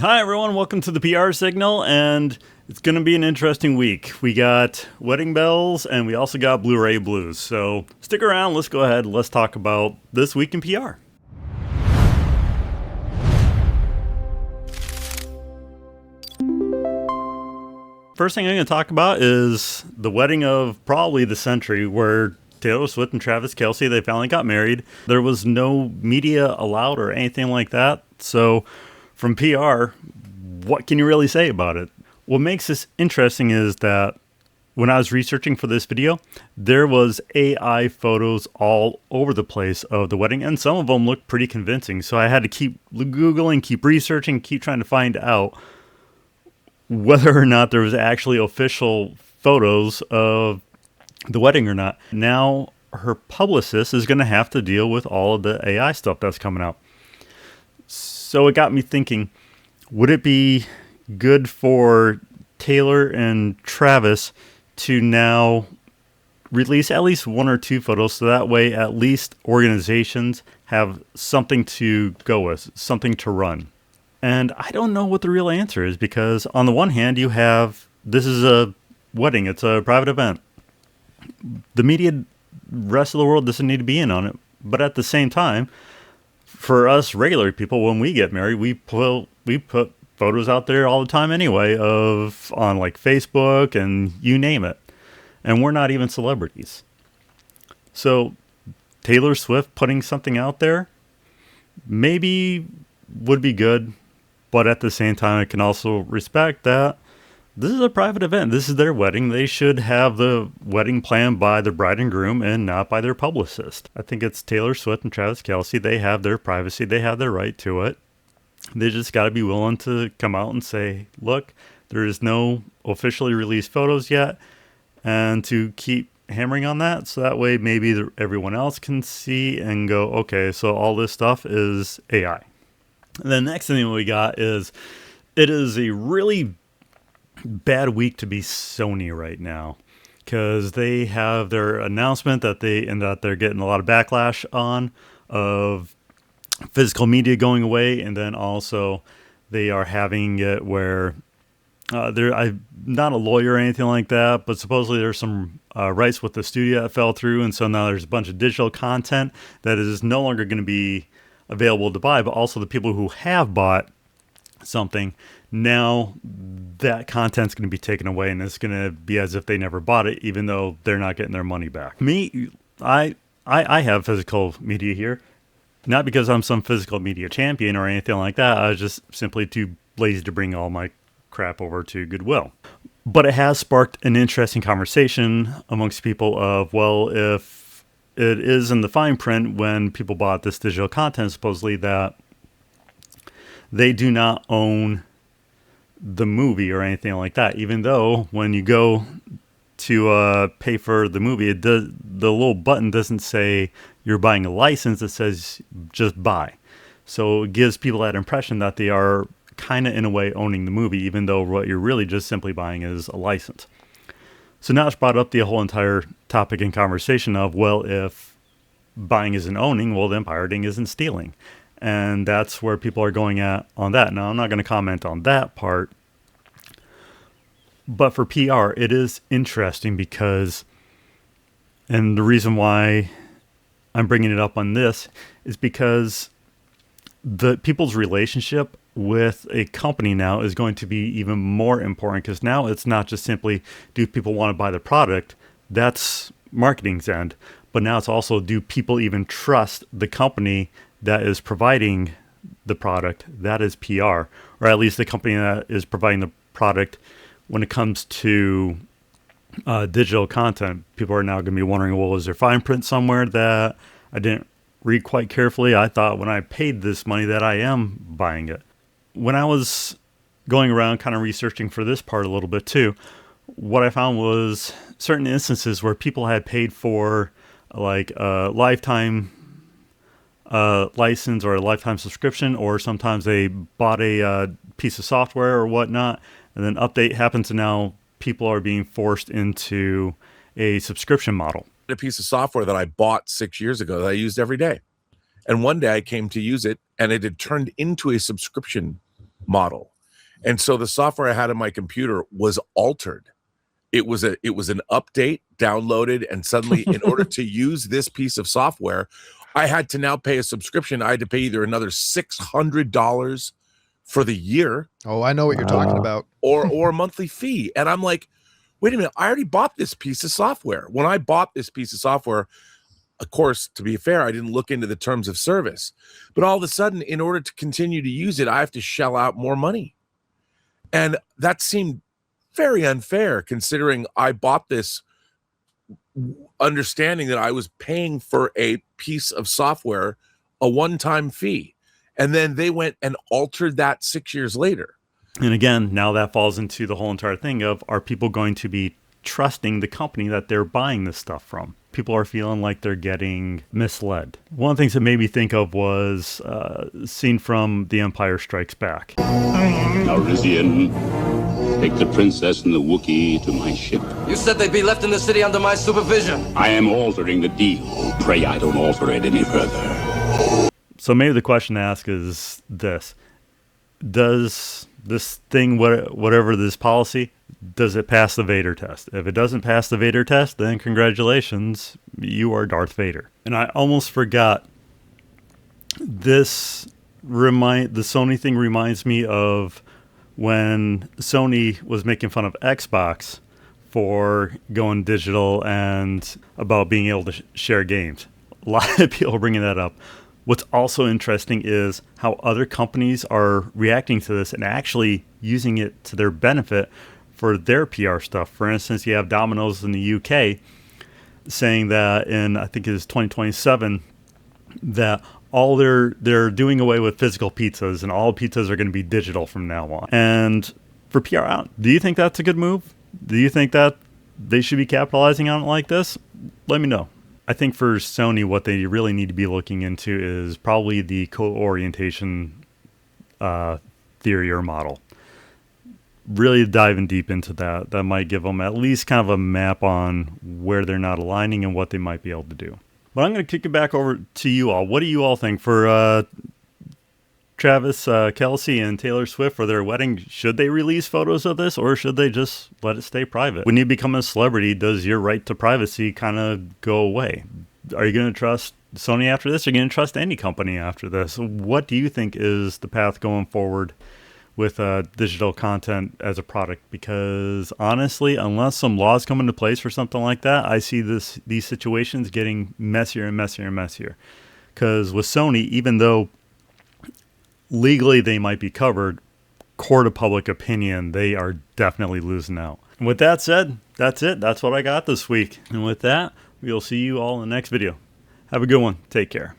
Hi, everyone. Welcome to the PR Signal, and it's going to be an interesting week. We got wedding bells, and we also got Blu-ray blues. So stick around. Let's go ahead. Let's talk about this week in PR. First thing I'm going to talk about is the wedding of probably the century, where Taylor Swift and Travis Kelce, they finally got married. There was no media allowed or anything like that. So from PR, what can you really say about it? What makes this interesting is that when I was researching for this video, there was AI photos all over the place of the wedding, and some of them looked pretty convincing. So I had to keep Googling, keep researching, keep trying to find out whether or not there was actually official photos of the wedding or not. Now her publicist is going to have to deal with all of the AI stuff that's coming out. So it got me thinking, would it be good for Taylor and Travis to now release at least one or two photos, so that way at least organizations have something to go with, something to run? And I don't know what the real answer is, because on the one hand, you have, this is a wedding, it's a private event. The media, rest of the world doesn't need to be in on it. But at the same time, for us regular people, when we get married, we put photos out there all the time anyway, of on like Facebook and you name it. And we're not even celebrities. So Taylor Swift putting something out there maybe would be good, but at the same time, I can also respect that this is a private event. This is their wedding. They should have the wedding planned by the bride and groom and not by their publicist. I think it's Taylor Swift and Travis Kelce. They have their privacy. They have their right to it. They just got to be willing to come out and say, look, there is no officially released photos yet. And to keep hammering on that, so that way maybe everyone else can see and go, okay, so all this stuff is AI. And the next thing we got is, it is a really bad week to be Sony right now, because they have their announcement that they're getting a lot of backlash on of physical media going away, and then also they are having it where I'm not a lawyer or anything like that, but supposedly there's some rights with the studio that fell through, and so now there's a bunch of digital content that is no longer going to be available to buy, but also the people who have bought something, now that content's going to be taken away, and it's going to be as if they never bought it, even though they're not getting their money back. I have physical media here, not because I'm some physical media champion or anything like that. I was just simply too lazy to bring all my crap over to Goodwill. But it has sparked an interesting conversation amongst people of, well, if it is in the fine print when people bought this digital content, supposedly that they do not own the movie or anything like that, even though when you go to pay for the movie, the little button doesn't say you're buying a license, it says just buy. So it gives people that impression that they are kind of in a way owning the movie, even though what you're really just simply buying is a license. So now it's brought up the whole entire topic and conversation of, well, if buying isn't owning, well, then pirating isn't stealing. And that's where people are going at on that. Now, I'm not going to comment on that part. But for PR, it is interesting because, and the reason why I'm bringing it up on this is because the people's relationship with a company now is going to be even more important, because now it's not just simply, do people want to buy the product? That's marketing's end. But now it's also, do people even trust the company that is providing the product? That is PR, or at least the company that is providing the product when it comes to digital content. People are now going to be wondering, well, is there fine print somewhere that I didn't read quite carefully? I thought when I paid this money that I am buying it. When I was going around kind of researching for this part a little bit too, what I found was certain instances where people had paid for like a lifetime license or a lifetime subscription, or sometimes they bought a piece of software or whatnot, and then update happens, and now people are being forced into a subscription model. A piece of software that I bought 6 years ago that I used every day. And one day I came to use it, and it had turned into a subscription model. And so the software I had on my computer was altered. It was an update downloaded, and suddenly, in order to use this piece of software, I had to now pay a subscription. I had to pay either another $600 for the year. Oh, I know what you're talking about. or a monthly fee. And I'm like, wait a minute, I already bought this piece of software. When I bought this piece of software, of course, to be fair, I didn't look into the terms of service. But all of a sudden, in order to continue to use it, I have to shell out more money. And that seemed very unfair, considering I bought this understanding that I was paying for a piece of software, a one-time fee. And then they went and altered that 6 years later. And again, now that falls into the whole entire thing of, are people going to be trusting the company that they're buying this stuff from? People are feeling like they're getting misled. One of the things that made me think of was a scene from The Empire Strikes Back. Arisian, take the princess and the Wookiee to my ship. You said they'd be left in the city under my supervision. I am altering the deal. Pray I don't alter it any further. So maybe the question to ask is this. Does this thing, whatever this policy, does it pass the Vader test? If it doesn't pass the Vader test, then congratulations, you are Darth Vader. And I almost forgot, the Sony thing reminds me of when Sony was making fun of Xbox for going digital and about being able to share games. A lot of people are bringing that up. What's also interesting is how other companies are reacting to this and actually using it to their benefit for their PR stuff. For instance, you have Domino's in the UK saying that in, I think it's 2027, that all they're doing away with physical pizzas and all pizzas are going to be digital from now on. And for PR, do you think that's a good move? Do you think that they should be capitalizing on it like this? Let me know. I think for Sony, what they really need to be looking into is probably the co-orientation theory or model. Really diving deep into that. That might give them at least kind of a map on where they're not aligning and what they might be able to do. But I'm going to kick it back over to you all. What do you all think for Travis Kelce and Taylor Swift for their wedding? Should they release photos of this, or should they just let it stay private? When you become a celebrity, does your right to privacy kind of go away? Are you going to trust Sony after this? Are you going to trust any company after this? What do you think is the path going forward with digital content as a product? Because honestly, unless some laws come into place for something like that, I see these situations getting messier and messier and messier. Because with Sony, even though legally they might be covered, court of public opinion, they are definitely losing out. And with that said, that's it. That's what I got this week. And with that, we'll see you all in the next video. Have a good one. Take care.